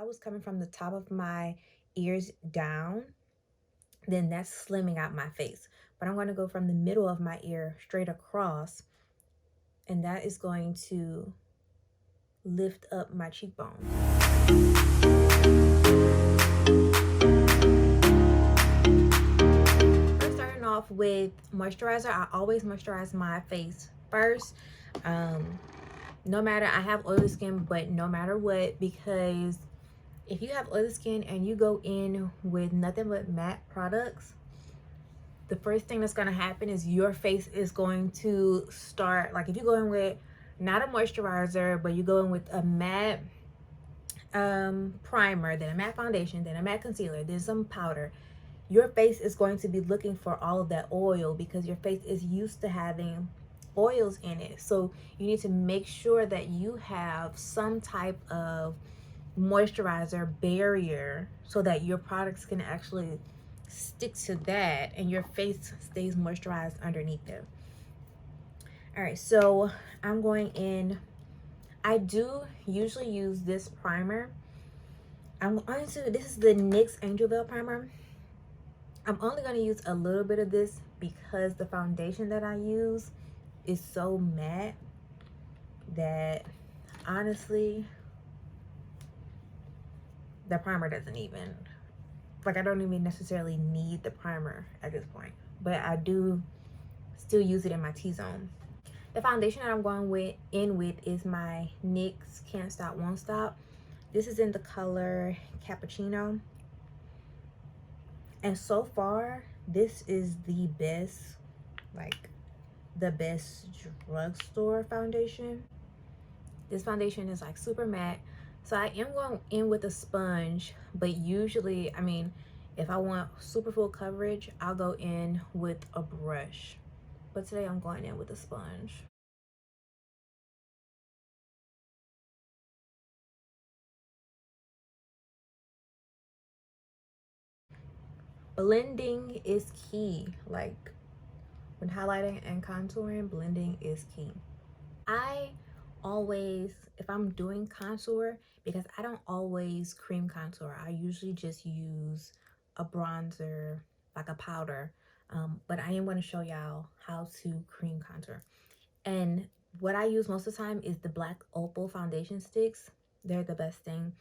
I was coming from the top of my ears down, then that's slimming out my face. But I'm going to go from the middle of my ear straight across, and that is going to lift up my cheekbones. First, starting off with moisturizer. I always moisturize my face first. No matter, I have oily skin, but no matter what, because if you have oily skin and you go in with nothing but matte products, the first thing that's going to happen is your face is going to start, like if you go in with not a moisturizer, but you go in with a matte primer, then a matte foundation, then a matte concealer, then some powder, your face is going to be looking for all of that oil because your face is used to having oils in it. So you need to make sure that you have some type of moisturizer barrier so that your products can actually stick to that and your face stays moisturized underneath it. All right, so I'm going in. I do usually use this primer. This is the NYX Angel Veil primer. I'm only going to use a little bit of this because the foundation that I use is so matte that honestly the primer doesn't even, like, I don't even necessarily need the primer at this point, but I do still use it in my T-zone. The foundation that I'm going in with is my NYX Can't Stop Won't Stop. This is in the color Cappuccino, and so far this is the best, like the best drugstore foundation. This foundation is like super matte. So I am going in with a sponge, but usually, I mean, if I want super full coverage, I'll go in with a brush. But today I'm going in with a sponge. Blending is key. Like when highlighting and contouring, blending is key. I always, if I'm doing contour, because I don't always cream contour, I usually just use a bronzer, like a powder. But I am going to show y'all how to cream contour. And what I use most of the time is the black Opal foundation sticks. They're the best thing.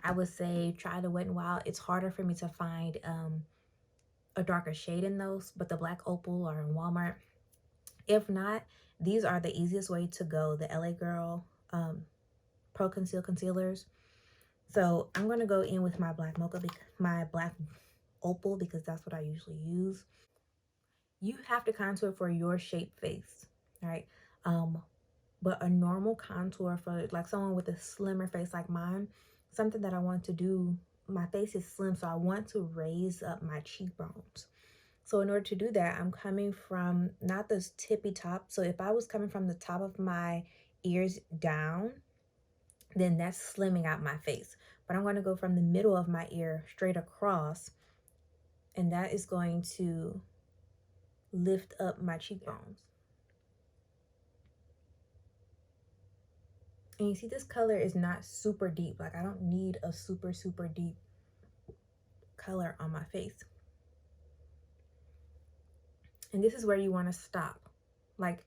I would say try the Wet n Wild. It's harder for me to find a darker shade in those, but the black Opal are in Walmart. If not, these are the easiest way to go, the LA Girl Pro Conceal Concealers. So I'm going to go in with my black Mocha, my black Opal, because that's what I usually use. You have to contour for your shaped face, right? But a normal contour for like someone with a slimmer face like mine, something that I want to do, my face is slim, so I want to raise up my cheekbones. So in order to do that, I'm coming from not this tippy top. So if I was coming from the top of my ears down, then that's slimming out my face. But I'm going to go from the middle of my ear straight across, and that is going to lift up my cheekbones. And you see this color is not super deep. Like I don't need a super deep color on my face. And this is where you want to stop. Like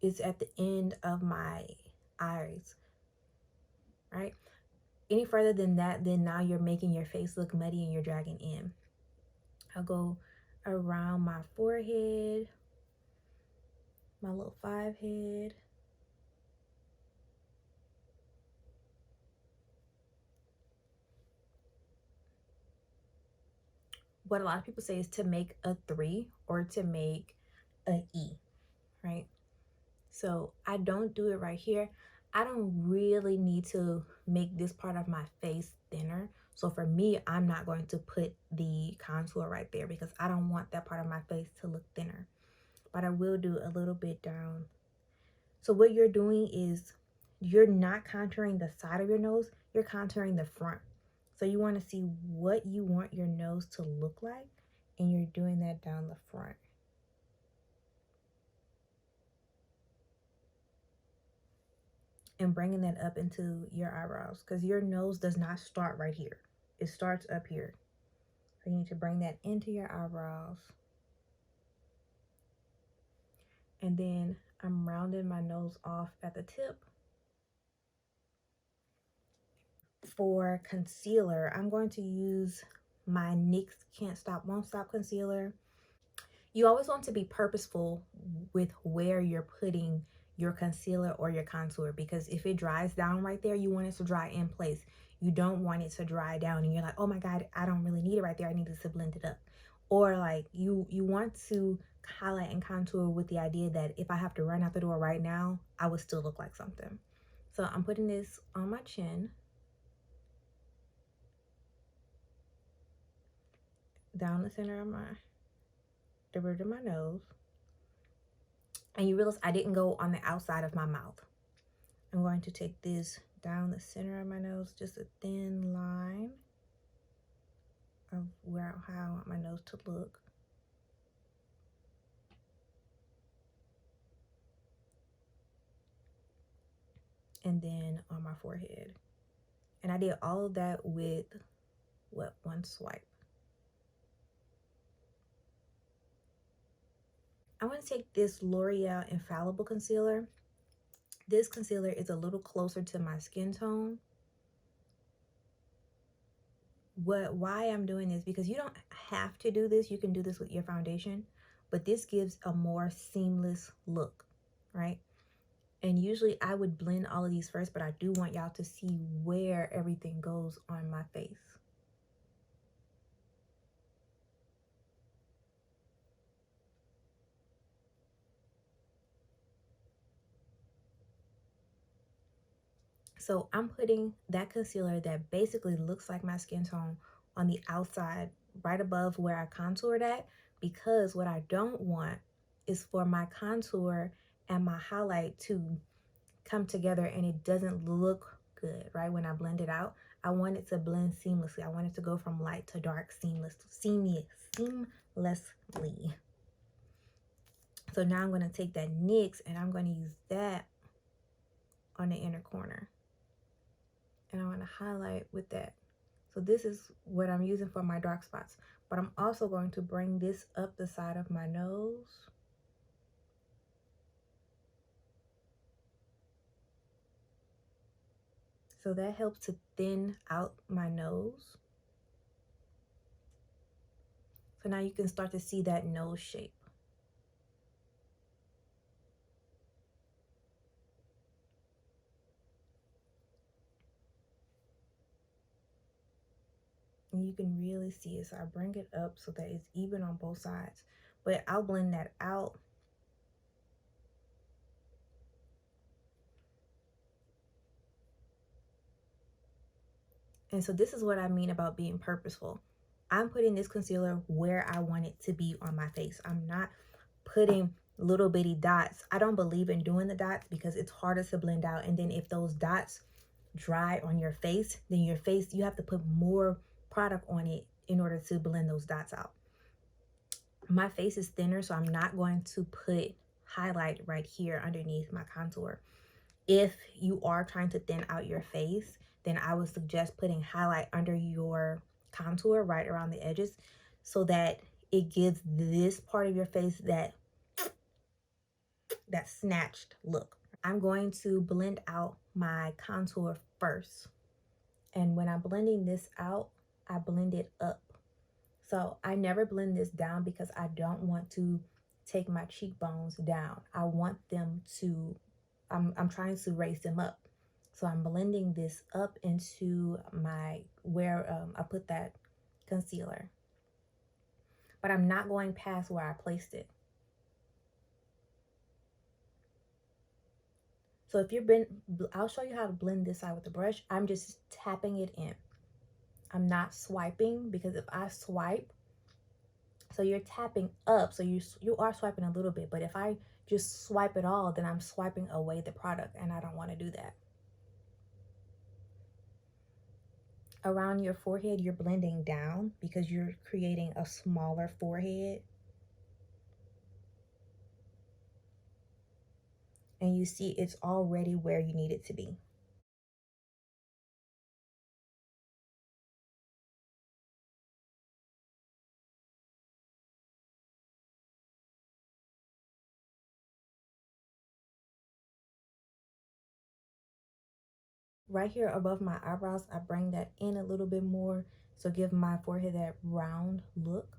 it's at the end of my eyes, right? Any further than that, then now you're making your face look muddy and you're dragging in. I'll go around my forehead, my little 5 head. What a lot of people say is to make a 3 or to make an E, right? So I don't do it right here. I don't really need to make this part of my face thinner. So for me, I'm not going to put the contour right there because I don't want that part of my face to look thinner. But I will do a little bit down. So what you're doing is you're not contouring the side of your nose, you're contouring the front. So you want to see what you want your nose to look like, and you're doing that down the front. and bringing that up into your eyebrows, because your nose does not start right here. It starts up here. So you need to bring that into your eyebrows. And then I'm rounding my nose off at the tip. For concealer, I'm going to use my NYX Can't Stop Won't Stop concealer. You always want to be purposeful with where you're putting your concealer or your contour, because if it dries down right there, you want it to dry in place. You don't want it to dry down and you're like, oh my God, I don't really need it right there. I need to blend it up. Or like you want to highlight and contour with the idea that if I have to run out the door right now, I would still look like something. So I'm putting this on my chin, down the center of the bridge of my nose. And you realize I didn't go on the outside of my mouth. I'm going to take this down the center of my nose, just a thin line of how I want my nose to look. And then on my forehead. And I did all of that with, what, one swipe. I want to take this L'Oreal Infallible Concealer. This concealer is a little closer to my skin tone. Why I'm doing this, because you don't have to do this. You can do this with your foundation, but this gives a more seamless look, right? And usually I would blend all of these first, but I do want y'all to see where everything goes on my face. So I'm putting that concealer that basically looks like my skin tone on the outside, right above where I contoured at, because what I don't want is for my contour and my highlight to come together and it doesn't look good, right? When I blend it out, I want it to blend seamlessly. I want it to go from light to dark seamlessly. So now I'm going to take that NYX and I'm going to use that on the inner corner. And I want to highlight with that. So this is what I'm using for my dark spots. But I'm also going to bring this up the side of my nose. So that helps to thin out my nose. So now you can start to see that nose shape. And you can really see it. So I bring it up so that it's even on both sides. But I'll blend that out. And so this is what I mean about being purposeful. I'm putting this concealer where I want it to be on my face. I'm not putting little bitty dots. I don't believe in doing the dots because it's harder to blend out. And then if those dots dry on your face, then your face, you have to put more product on it in order to blend those dots out. My face is thinner, so I'm not going to put highlight right here underneath my contour. If you are trying to thin out your face, then I would suggest putting highlight under your contour right around the edges so that it gives this part of your face that snatched look. I'm going to blend out my contour first. And when I'm blending this out, I blend it up. So I never blend this down because I don't want to take my cheekbones down. I want them to, I'm trying to raise them up. So I'm blending this up into my, where I put that concealer. But I'm not going past where I placed it. So if you're I'll show you how to blend this out with the brush. I'm just tapping it in. I'm not swiping, because if I swipe, so you're tapping up, so you are swiping a little bit, but if I just swipe it all, then I'm swiping away the product, and I don't want to do that. Around your forehead, you're blending down because you're creating a smaller forehead. and you see it's already where you need it to be. Right here above my eyebrows, I bring that in a little bit more, so give my forehead that round look.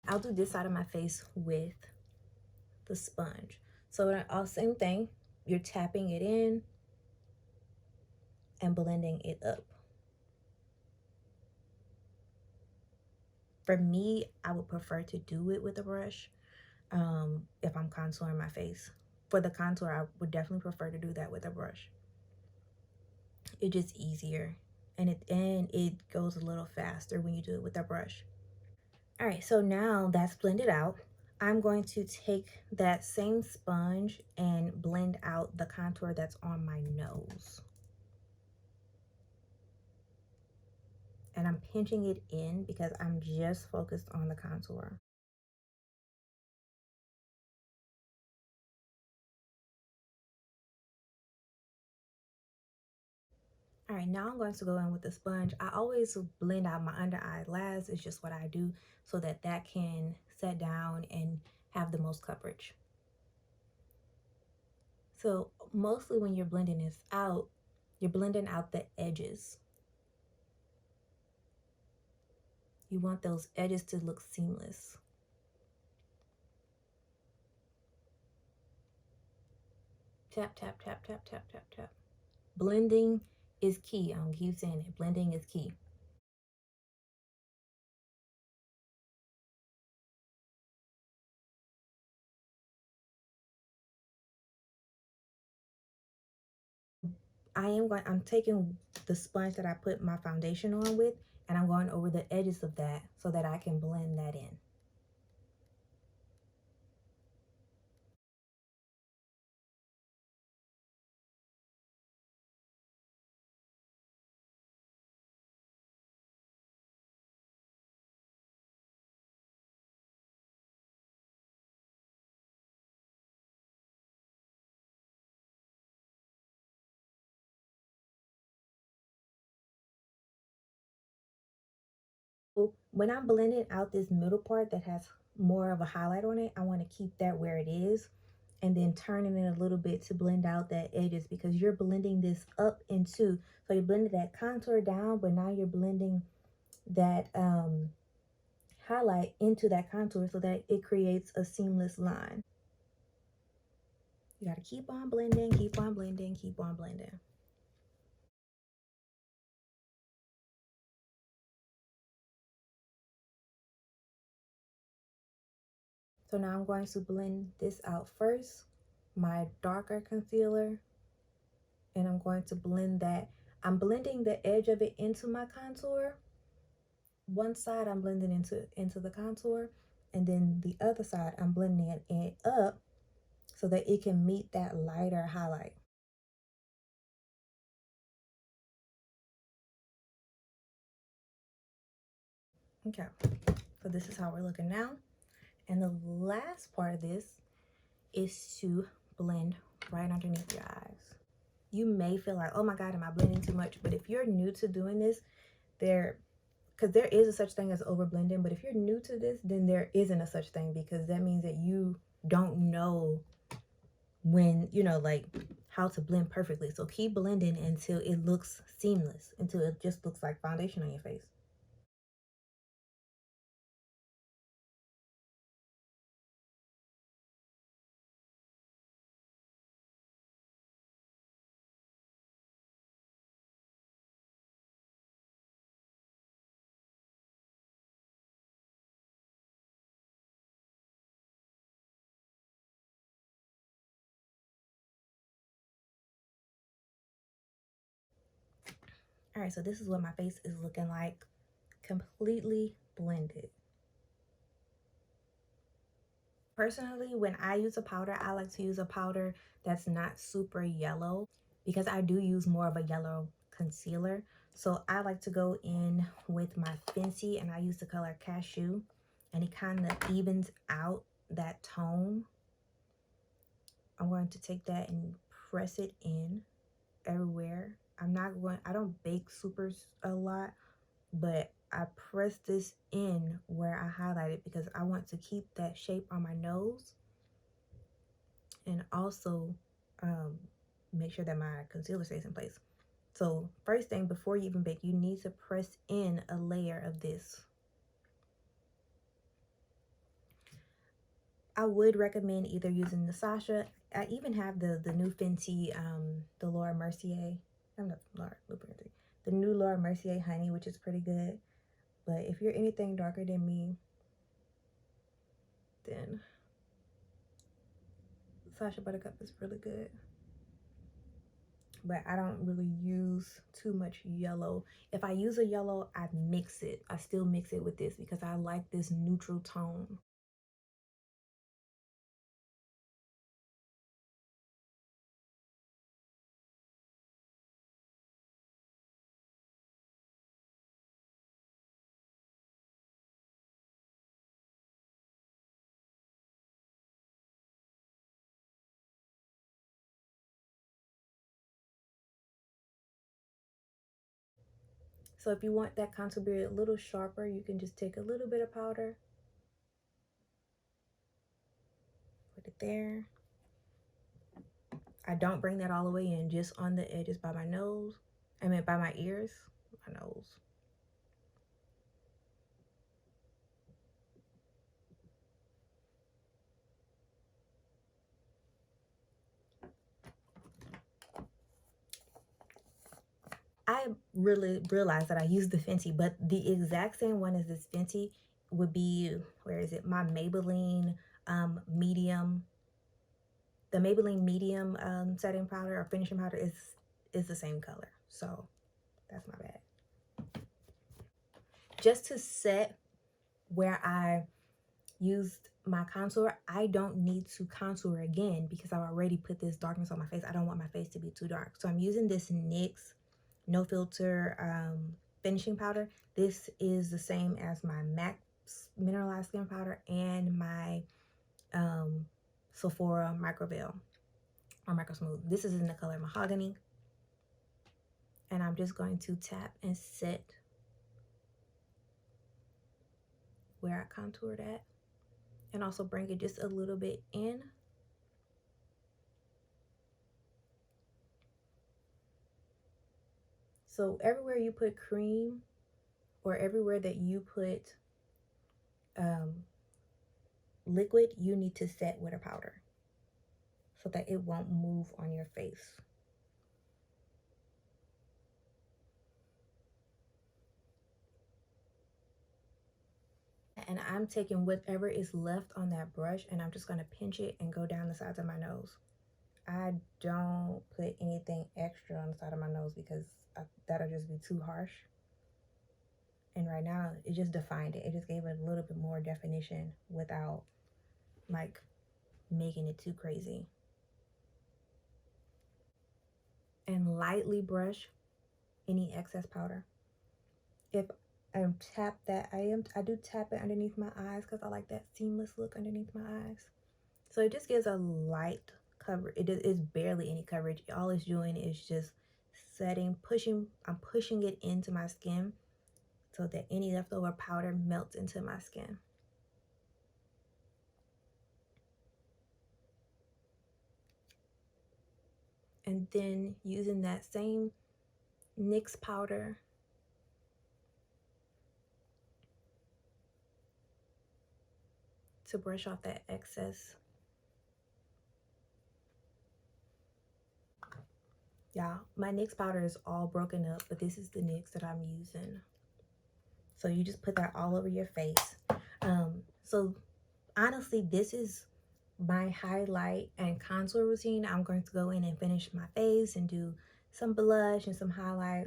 I'll do this side of my face with the sponge. So same thing, you're tapping it in and blending it up. For me, I would prefer to do it with a brush if I'm contouring my face. For the contour, I would definitely prefer to do that with a brush. It's just easier, and it goes a little faster when you do it with a brush. All right, so now that's blended out. I'm going to take that same sponge and blend out the contour that's on my nose. And I'm pinching it in because I'm just focused on the contour. All right, now I'm going to go in with the sponge. I always blend out my under eye last. It's just what I do so that that can set down and have the most coverage. So mostly when you're blending this out, you're blending out the edges. You want those edges to look seamless. Tap, tap, tap, tap, tap, tap, tap. Blending is key. I'm gonna keep saying it. Blending is key. I'm taking the sponge that I put my foundation on with, and I'm going over the edges of that so that I can blend that in. So when I'm blending out this middle part that has more of a highlight on it, I want to keep that where it is and then turning it a little bit to blend out that edges, because you're blending this up into, so you're blending that contour down, but now you're blending that highlight into that contour so that it creates a seamless line. You got to keep on blending, keep on blending, keep on blending. So now I'm going to blend this out first, my darker concealer, and I'm going to blend that. I'm blending the edge of it into my contour. One side I'm blending into the contour, and then the other side I'm blending it up so that it can meet that lighter highlight. Okay, so this is how we're looking now. And the last part of this is to blend right underneath your eyes. You may feel like, oh my God, am I blending too much? But if you're new to doing this, because there is a such thing as over blending, but if you're new to this, then there isn't a such thing, because that means that you don't know when, like how to blend perfectly. So keep blending until it looks seamless, until it just looks like foundation on your face. All right, so this is what my face is looking like, completely blended. Personally, when I use a powder, I like to use a powder that's not super yellow, because I do use more of a yellow concealer. So I like to go in with my Fenty, and I use the color Cashew, and it kind of evens out that tone. I'm going to take that and press it in everywhere. I don't bake super a lot, but I press this in where I highlighted because I want to keep that shape on my nose, and also make sure that my concealer stays in place. So first thing, before you even bake, you need to press in a layer of this. I would recommend either using the Sasha. I even have the new Fenty, the Laura Mercier. I'm not Laura, the new Laura Mercier Honey, which is pretty good. But if you're anything darker than me, then Sasha Buttercup is really good. But I don't really use too much yellow. If I use a yellow, I mix it. I still mix it with this because I like this neutral tone. So if you want that contour to be a little sharper, you can just take a little bit of powder, put it there. I don't bring that all the way in, just on the edges by my nose. I mean, by my ears, my nose. I really realized that I used the Fenty, but the exact same one as this Fenty would be, where is it? My Maybelline medium. The Maybelline medium setting powder or finishing powder is the same color. So that's my bad. Just to set where I used my contour, I don't need to contour again because I've already put this darkness on my face. I don't want my face to be too dark. So I'm using this NYX No Filter finishing powder. This is the same as my MAC mineralized skin powder and my Sephora micro veil or micro smooth. This is in the color Mahogany, and I'm just going to tap and set where I contoured at, and also bring it just a little bit in. So everywhere you put cream, or everywhere that you put liquid, you need to set with a powder so that it won't move on your face. And I'm taking whatever is left on that brush, and I'm just going to pinch it and go down the sides of my nose. I don't put anything extra on the side of my nose because that'll just be too harsh. And right now, it just defined it. It just gave it a little bit more definition without like making it too crazy. And lightly brush any excess powder. If I tap that, I do tap it underneath my eyes because I like that seamless look underneath my eyes. So it just gives a light cover. It is barely any coverage. All it's doing is just setting, pushing. I'm pushing it into my skin so that any leftover powder melts into my skin. And then using that same NYX powder to brush off that excess. Y'all, my NYX powder is all broken up, but this is the NYX that I'm using. So you just put that all over your face. So honestly, this is my highlight and contour routine. I'm going to go in and finish my face and do some blush and some highlight,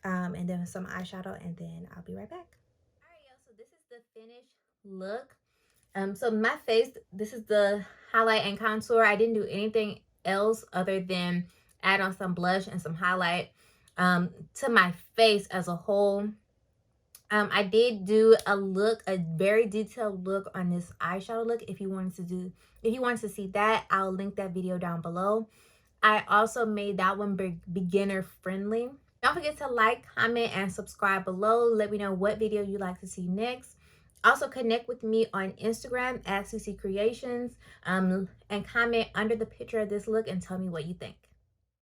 and then some eyeshadow, and then I'll be right back. All right, y'all, so this is the finished look. So my face, this is the highlight and contour. I didn't do anything else other than add on some blush and some highlight. to my face as a whole. I did do a very detailed look on this eyeshadow look. If you wanted to see that, I'll link that video down below. I also made that one beginner friendly. Don't forget to like, comment, and subscribe below. Let me know what video you'd like to see next. Also connect with me on Instagram at Ccaptivatingcreations, and comment under the picture of this look and tell me what you think.